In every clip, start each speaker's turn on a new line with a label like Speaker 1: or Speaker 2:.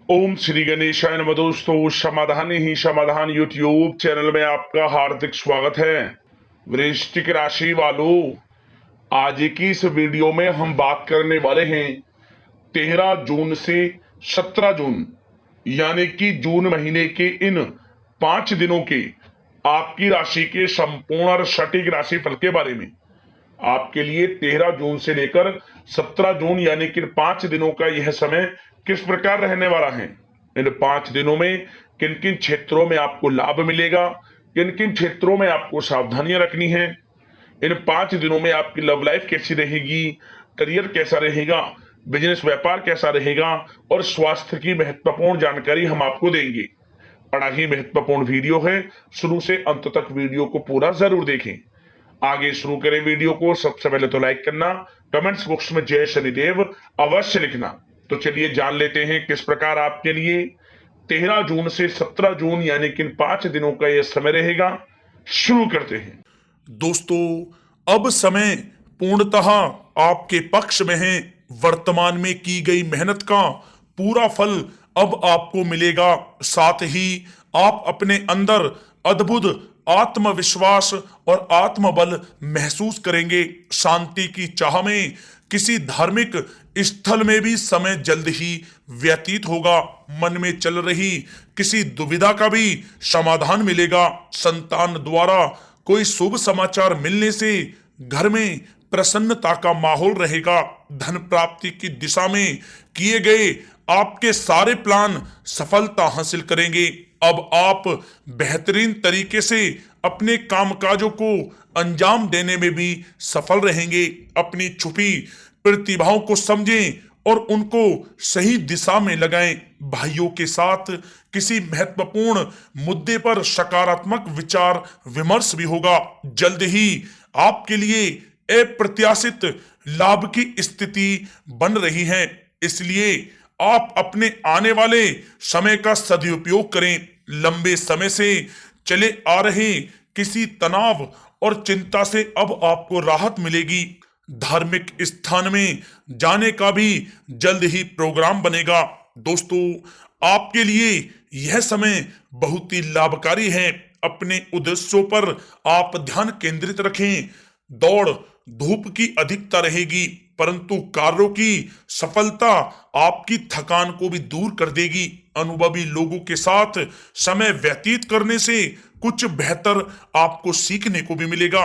Speaker 1: ओम श्री गणेशाय नमः। दोस्तों, समाधान ही समाधान यूट्यूब चैनल में आपका हार्दिक स्वागत है। वृश्चिक राशि वालों, आज की इस वीडियो में हम बात करने वाले हैं 13 जून से 17 जून यानी कि जून महीने के इन 5 दिनों के आपकी राशि के संपूर्ण और सटीक राशि फल के बारे में। आपके लिए 13 जून से लेकर 17 जून यानी कि 5 दिनों का यह समय किस प्रकार रहने वाला है। इन 5 दिनों में किन किन क्षेत्रों में आपको लाभ मिलेगा, किन किन क्षेत्रों में आपको सावधानियां रखनी है। इन 5 दिनों में आपकी लव लाइफ कैसी रहेगी, करियर कैसा रहेगा, बिजनेस व्यापार कैसा रहेगा और स्वास्थ्य की महत्वपूर्ण जानकारी हम आपको देंगे। बड़ा ही महत्वपूर्ण वीडियो है, शुरू से अंत तक वीडियो को पूरा जरूर देखें। आगे शुरू करें वीडियो को। सबसे पहले तो लाइक करना, कमेंट्स बॉक्स में जय शनिदेव अवश्य लिखना। तो चलिए जान लेते हैं किस प्रकार आपके लिए 13 जून से 17 जून यानी कि 5 दिनों का यह समय रहेगा। शुरू करते हैं।
Speaker 2: दोस्तों, अब समय पूर्णतः आपके पक्ष में है। वर्तमान में की गई मेहनत का पूरा फल अब आपको मिलेगा। साथ ही आप अपने अंदर अद्भुत आत्मविश्वास और आत्मबल महसूस करेंगे। शांति की चाह में किसी धार्मिक स्थल में भी समय जल्द ही व्यतीत होगा। मन में चल रही किसी दुविधा का भी समाधान मिलेगा। संतान द्वारा कोई शुभ समाचार मिलने से घर में प्रसन्नता का माहौल रहेगा। धन प्राप्ति की दिशा में किए गए आपके सारे प्लान सफलता हासिल करेंगे। अब आप बेहतरीन तरीके से अपने कामकाजों को अंजाम देने में भी सफल रहेंगे। अपनी छुपी प्रतिभाओं को समझें और उनको सही दिशा में लगाएं। भाइयों के साथ किसी महत्वपूर्ण मुद्दे पर सकारात्मक विचार विमर्श भी होगा। जल्द ही आपके लिए अप्रत्याशित लाभ की स्थिति बन रही है, इसलिए आप अपने आने वाले समय का सदुपयोग करें। लंबे समय से चले आ रहे किसी तनाव और चिंता से अब आपको राहत मिलेगी। धार्मिक स्थान में जाने का भी जल्द ही प्रोग्राम बनेगा। दोस्तों, आपके लिए यह समय बहुत ही लाभकारी है। अपने उद्देश्यों पर आप ध्यान केंद्रित रखें। दौड़ धूप की अधिकता रहेगी, परंतु कार्यों की सफलता आपकी थकान को भी दूर कर देगी। अनुभवी लोगों के साथ समय व्यतीत करने से कुछ बेहतर आपको सीखने को भी मिलेगा।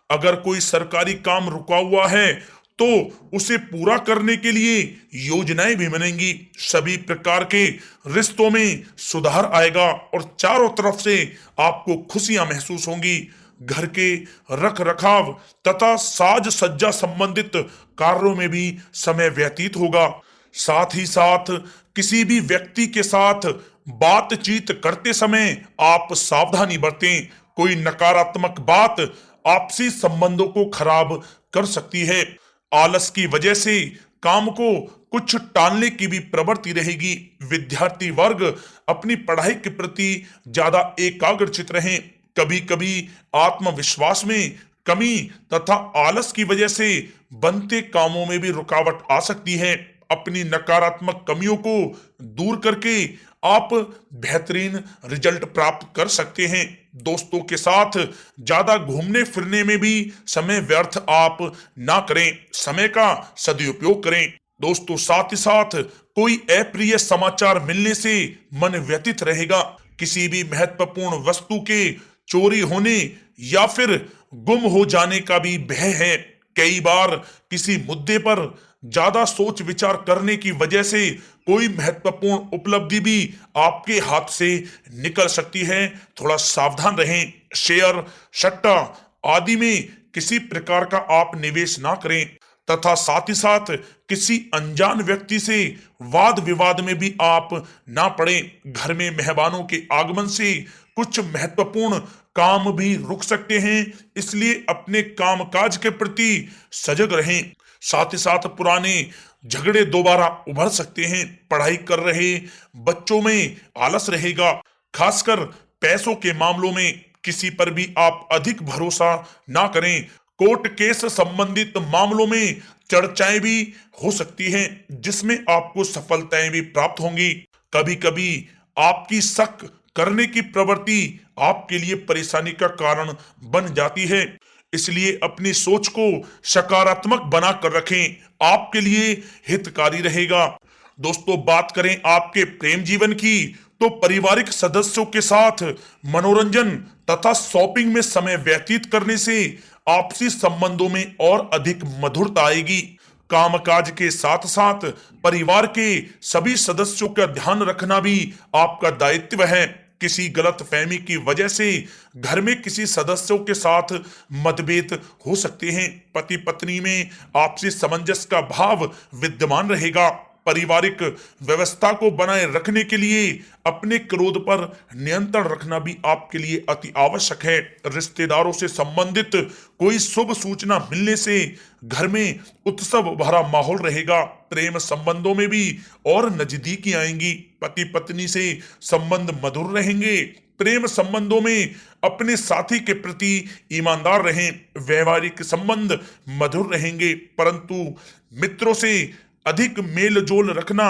Speaker 2: अगर कोई सरकारी काम रुका हुआ है तो उसे पूरा करने के लिए योजनाएं भी बनेंगी। सभी प्रकार के रिश्तों में सुधार आएगा और चारों तरफ से आपको खुशियां महसूस होंगी। घर के रख रखाव तथा साज सज्जा संबंधित कार्यों में भी समय व्यतीत होगा। साथ ही साथ किसी भी व्यक्ति के साथ बातचीत करते समय आप सावधानी बरतें। कोई नकारात्मक बात आपसी संबंधों को खराब कर सकती है। आलस की वजह से काम को कुछ टालने की भी प्रवृत्ति रहेगी। विद्यार्थी वर्ग अपनी पढ़ाई के प्रति ज्यादा एकाग्रचित रहें। कभी कभी आत्मविश्वास में कमी तथा आलस की वजह से बनते कामों में भी रुकावट आ सकती है। अपनी नकारात्मक कमियों को दूर करके आप बेहतरीन रिजल्ट प्राप्त कर सकते हैं। दोस्तों के साथ ज्यादा घूमने फिरने में भी समय व्यर्थ आप ना करें, समय का सदुपयोग करें। दोस्तों, साथ ही साथ कोई अप्रिय समाचार मिलने से मन व्यथित रहेगा। किसी भी महत्वपूर्ण वस्तु के चोरी होने या फिर गुम हो जाने का भी भय है। कई बार किसी मुद्दे पर ज्यादा सोच विचार करने की वजह से कोई महत्वपूर्ण उपलब्धि भी आपके हाथ से निकल सकती है। थोड़ा सावधान रहें। शेयर सट्टा आदि में किसी प्रकार का आप निवेश ना करें तथा साथ ही साथ किसी अनजान व्यक्ति से वाद विवाद में भी आप ना पड़ें। घर में मेहमानों के आगमन से कुछ महत्वपूर्ण काम भी रुक सकते हैं, इसलिए अपने कामकाज के प्रति सजग रहें। साथ ही साथ पुराने झगड़े दोबारा उभर सकते हैं। पढ़ाई कर रहे बच्चों में आलस रहेगा। खासकर पैसों के मामलों में किसी पर भी आप अधिक भरोसा ना करें। कोर्ट केस संबंधित मामलों में चर्चाएं भी हो सकती हैं, जिसमें आपको सफलताएं भी प्राप्त होंगी। कभी कभी आपकी शक करने की प्रवृत्ति आपके लिए परेशानी का कारण बन जाती है, इसलिए अपनी सोच को सकारात्मक बनाकर रखें, आपके लिए हितकारी रहेगा। दोस्तों, बात करें आपके प्रेम जीवन की, तो पारिवारिक सदस्यों के साथ मनोरंजन तथा शॉपिंग में समय व्यतीत करने से आपसी संबंधों में और अधिक मधुरता आएगी। कामकाज के साथ साथ परिवार के सभी सदस्यों का ध्यान रखना भी आपका दायित्व है। किसी गलत फहमी की वजह से घर में किसी सदस्यों के साथ मतभेद हो सकते हैं। पति पत्नी में आपसी सामंजस्य का भाव विद्यमान रहेगा। पारिवारिक व्यवस्था को बनाए रखने के लिए अपने क्रोध पर नियंत्रण रखना भी आपके लिए अति आवश्यक है। रिश्तेदारों से संबंधित कोई शुभ सूचना मिलने से घर में उत्सव भरा माहौल रहेगा। प्रेम संबंधों में भी और नजदीकी आएंगी। पति पत्नी से संबंध मधुर रहेंगे। प्रेम संबंधों में अपने साथी के प्रति ईमानदार रहें। वैवाहिक संबंध मधुर रहेंगे, परंतु मित्रों से अधिक मेल जोल रखना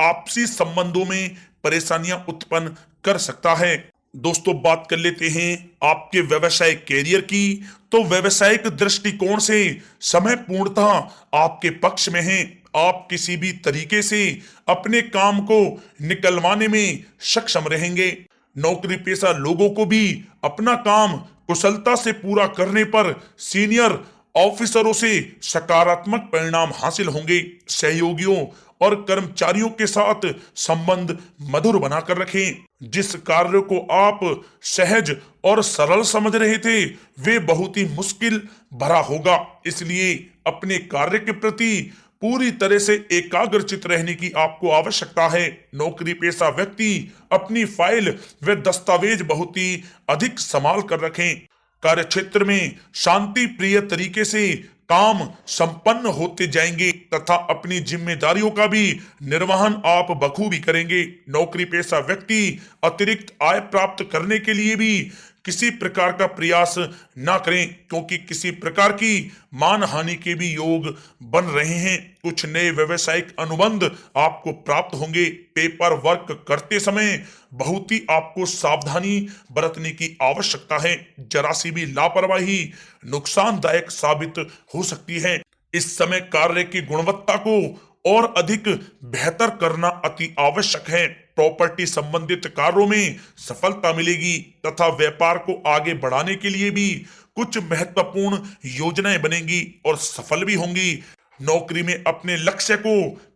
Speaker 2: आपसी संबंधों में परेशानियां उत्पन्न कर सकता है। दोस्तों, बात कर लेते हैं आपके व्यवसायिक कैरियर की। तो व्यवसायिक दृष्टिकोण से समय पूर्णतः आपके पक्ष में है। आप किसी भी तरीके से अपने काम को निकलवाने में सक्षम रहेंगे। नौकरी पेशा लोगों को भी अपना काम कुशलता से पूरा करने पर सीनियर ऑफिसरों से सकारात्मक परिणाम हासिल होंगे। सहयोगियों और कर्मचारियों के साथ संबंध मधुर बनाकर रखें। जिस कार्य को आप सहज और सरल समझ रहे थे वे बहुत ही मुश्किल भरा होगा, इसलिए अपने कार्य के प्रति पूरी तरह से एकाग्रचित रहने की आपको आवश्यकता है। नौकरी पेशा व्यक्ति अपनी फाइल व दस्तावेज बहुत ही अधिक संभाल कर रखें। कार्य क्षेत्र में शांति प्रिय तरीके से काम संपन्न होते जाएंगे तथा अपनी जिम्मेदारियों का भी निर्वहन आप बखूबी करेंगे। नौकरी पेशा व्यक्ति अतिरिक्त आय प्राप्त करने के लिए भी किसी प्रकार का प्रयास ना करें, क्योंकि किसी प्रकार की मान हानि के भी योग बन रहे हैं। कुछ नए व्यवसायिक अनुबंध आपको प्राप्त होंगे। पेपर वर्क करते समय बहुत ही आपको सावधानी बरतने की आवश्यकता है। जरा सी भी लापरवाही नुकसानदायक साबित हो सकती है। इस समय कार्य की गुणवत्ता को और अधिक बेहतर करना अति आवश्यक है। प्रॉपर्टी संबंधित कार्यों में सफलता मिलेगी तथा व्यापार को आगे बढ़ाने के लिए भी कुछ महत्वपूर्ण योजनाएं बनेंगी और सफल भी होंगी। नौकरी में अपने लक्ष्य को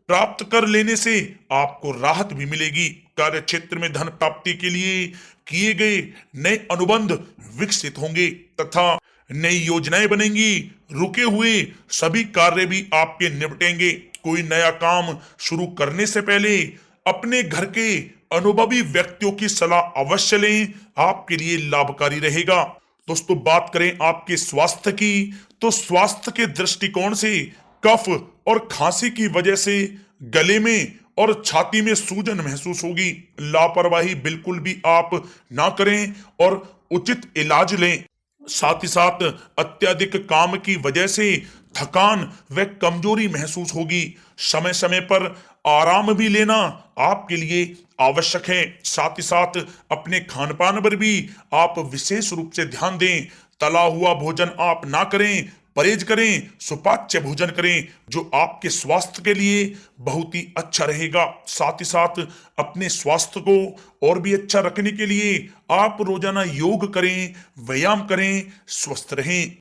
Speaker 2: प्राप्त कर लेने से आपको राहत भी मिलेगी। कार्य क्षेत्र में धन प्राप्ति के लिए किए गए नए अनुबंध विकसित होंगे तथा नई योजनाएं बनेंगी। रुके हुए सभी कार्य भी आपके निपटेंगे। कोई नया काम शुरू करने से पहले अपने घर के अनुभवी व्यक्तियों की सलाह अवश्य लें, आपके लिए लाभकारी रहेगा। दोस्तों, बात करें आपके स्वास्थ्य की, तो स्वास्थ्य के दृष्टिकोण से कफ और खांसी की वजह से गले में और छाती में सूजन महसूस होगी। लापरवाही बिल्कुल भी आप ना करें और उचित इलाज लें। साथ ही साथ अत्यधिक काम की वजह से थकान व कमजोरी महसूस होगी। समय समय पर आराम भी लेना आपके लिए आवश्यक है। साथ ही साथ अपने खान पान पर भी आप विशेष रूप से ध्यान दें। तला हुआ भोजन आप ना करें, परहेज करें, सुपाच्य भोजन करें, जो आपके स्वास्थ्य के लिए बहुत ही अच्छा रहेगा। साथ ही साथ अपने स्वास्थ्य को और भी अच्छा रखने के लिए आप रोजाना योग करें, व्यायाम करें, स्वस्थ रहें।